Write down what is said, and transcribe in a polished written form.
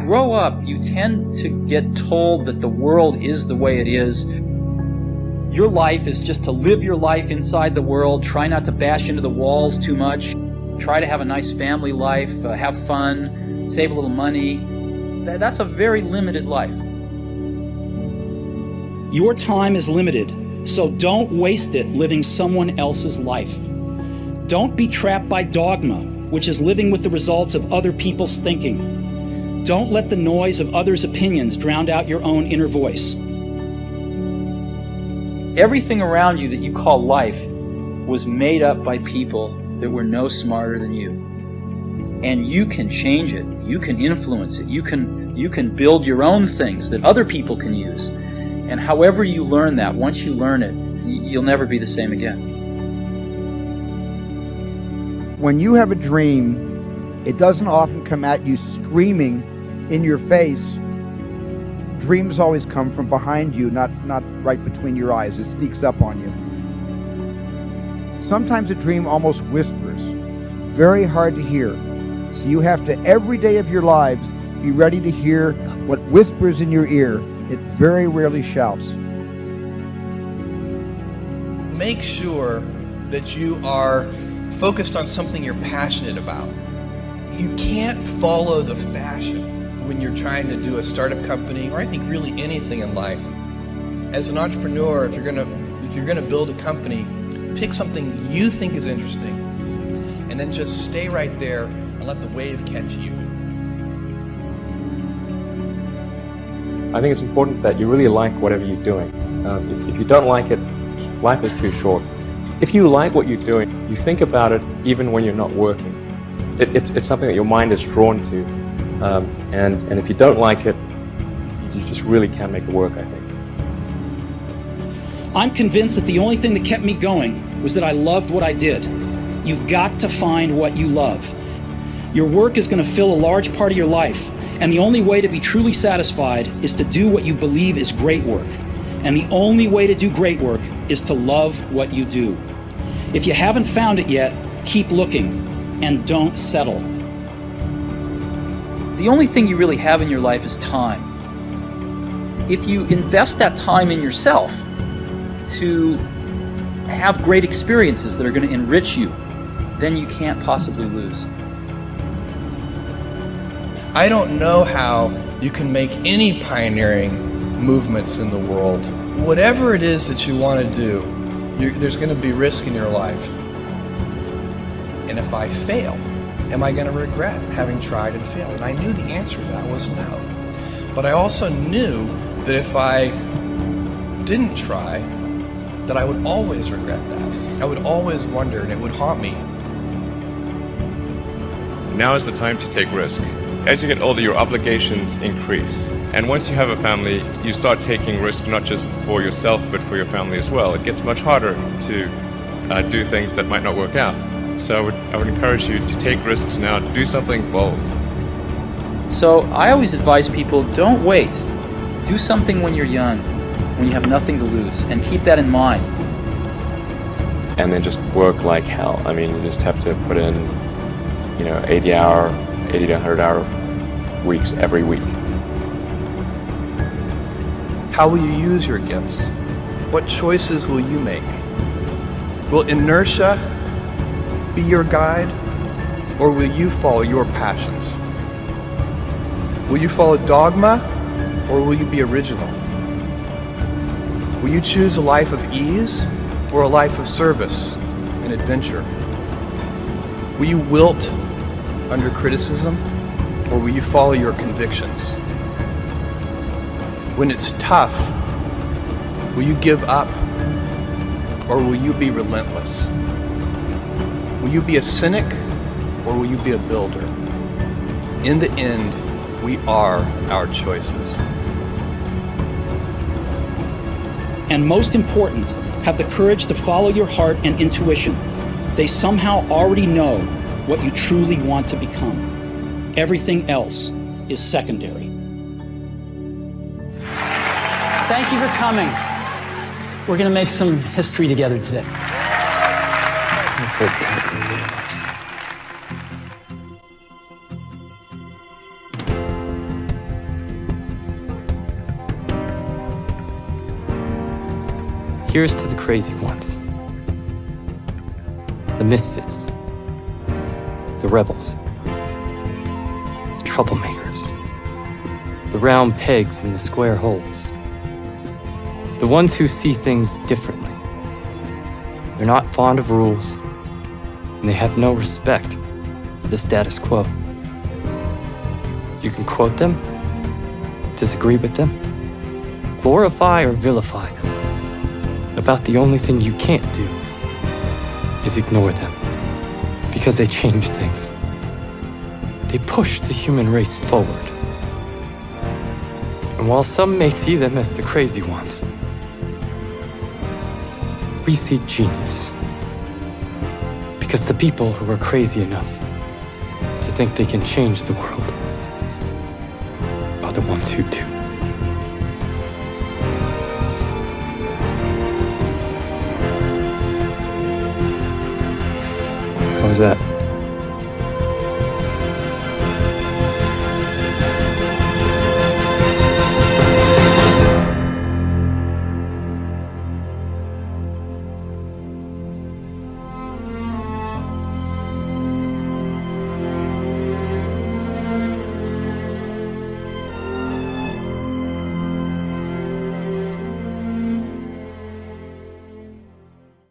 grow up, you tend to get told that the world is the way it is. Your life is just to live your life inside the world, try not to bash into the walls too much, try to have a nice family life, have fun, save a little money. That's a very limited life. Your time is limited, so don't waste it living someone else's life. Don't be trapped by dogma, which is living with the results of other people's thinking. Don't let the noise of others' opinions drown out your own inner voice. Everything around you that you call life was made up by people that were no smarter than you. And you can change it. You can influence it. You can build your own things that other people can use. And however you learn that, once you learn it, you'll never be the same again. When you have a dream, it doesn't often come at you screaming in your face. Dreams always come from behind you, not right between your eyes. It sneaks up on you. Sometimes a dream almost whispers, very hard to hear. So you have to, every day of your lives, be ready to hear what whispers in your ear. It very rarely shouts. Make sure that you are focused on something you're passionate about. You can't follow the fashion when you're trying to do a startup company, or I think really anything in life. As an entrepreneur, if you're gonna build a company, pick something you think is interesting, and then just stay right there and let the wave catch you. I think it's important that you really like whatever you're doing. If you don't like it, life is too short. If you like what you're doing, you think about it even when you're not working. It's something that your mind is drawn to. And if you don't like it, you just really can't make it work, I think. I'm convinced that the only thing that kept me going was that I loved what I did. You've got to find what you love. Your work is going to fill a large part of your life, and the only way to be truly satisfied is to do what you believe is great work. And the only way to do great work is to love what you do. If you haven't found it yet, keep looking, and don't settle. The only thing you really have in your life is time. If you invest that time in yourself to have great experiences that are going to enrich you, then you can't possibly lose. I don't know how you can make any pioneering movements in the world. Whatever it is that you want to do, there's going to be risk in your life. And if I fail, am I going to regret having tried and failed? And I knew the answer to that was no. But I also knew that if I didn't try, that I would always regret that. I would always wonder, and it would haunt me. Now is the time to take risk. As you get older, your obligations increase. And once you have a family, you start taking risk not just for yourself, but for your family as well. It gets much harder to do things that might not work out. So I would encourage you to take risks now, to do something bold. So I always advise people, don't wait. Do something when you're young, when you have nothing to lose, and keep that in mind. And then just work like hell. I mean, you just have to put in, 80 to 100 hour weeks every week. How will you use your gifts? What choices will you make? Will inertia be your guide, or will you follow your passions? Will you follow dogma, or will you be original? Will you choose a life of ease, or a life of service and adventure? Will you wilt under criticism, or will you follow your convictions? When it's tough, will you give up, or will you be relentless? Will you be a cynic, or will you be a builder? In the end, we are our choices. And most important, have the courage to follow your heart and intuition. They somehow already know what you truly want to become. Everything else is secondary. Thank you for coming. We're going to make some history together today. Here's to the crazy ones, the misfits, the rebels, the troublemakers, the round pegs in the square holes, the ones who see things differently. They're not fond of rules, and they have no respect for the status quo. You can quote them, disagree with them, glorify or vilify them. About the only thing you can't do is ignore them, because they change things. They push the human race forward. And while some may see them as the crazy ones, we see genius. Because the people who are crazy enough to think they can change the world are the ones who do. How was that?